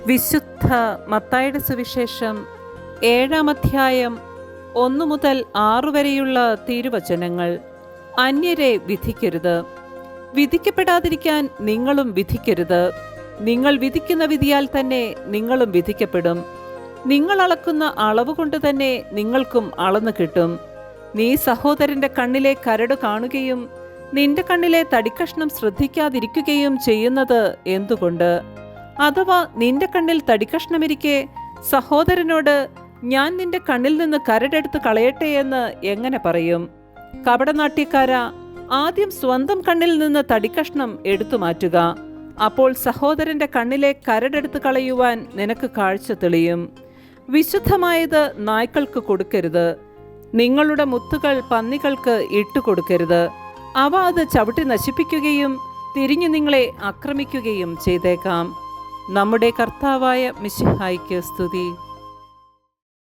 വിശുദ്ധ മത്തായിയുടെ സുവിശേഷം 7-ാം അധ്യായം 1 മുതൽ 6 വരെയുള്ള തിരുവചനങ്ങൾ. അന്യരെ വിധിക്കരുത്, വിധിക്കപ്പെടാതിരിക്കാൻ നിങ്ങളും വിധിക്കരുത്. നിങ്ങൾ വിധിക്കുന്ന വിധിയാൽ തന്നെ നിങ്ങളും വിധിക്കപ്പെടും. നിങ്ങൾ അളക്കുന്ന അളവ് കൊണ്ട് തന്നെ നിങ്ങൾക്കും അളന്നു കിട്ടും. നീ സഹോദരന്റെ കണ്ണിലെ കരട് കാണുകയും നിന്റെ കണ്ണിലെ തടിക്കഷ്ണം ശ്രദ്ധിക്കാതിരിക്കുകയും ചെയ്യുന്നത് എന്തുകൊണ്ട്? അഥവാ നിന്റെ കണ്ണിൽ തടിക്കഷ്ണമിരിക്കെ സഹോദരനോട് ഞാൻ നിന്റെ കണ്ണിൽ നിന്ന് കരടെടുത്ത് കളയട്ടെ എന്ന് എങ്ങനെ പറയും? കപടനാട്യക്കാരാ, ആദ്യം സ്വന്തം കണ്ണിൽ നിന്ന് തടിക്കഷ്ണം എടുത്തു മാറ്റുക. അപ്പോൾ സഹോദരന്റെ കണ്ണിലെ കരടെടുത്ത് കളയുവാൻ നിനക്ക് കാഴ്ച തെളിയും. വിശുദ്ധമായത് നായ്ക്കൾക്ക് കൊടുക്കരുത്, നിങ്ങളുടെ മുത്തുകൾ പന്നികൾക്ക് ഇട്ടുകൊടുക്കരുത്. അവ അത് ചവിട്ടി നശിപ്പിക്കുകയും തിരിഞ്ഞു നിങ്ങളെ ആക്രമിക്കുകയും ചെയ്തേക്കാം. നമ്മുടെ കർത്താവായ മിശിഹായ്ക്ക് സ്തുതി.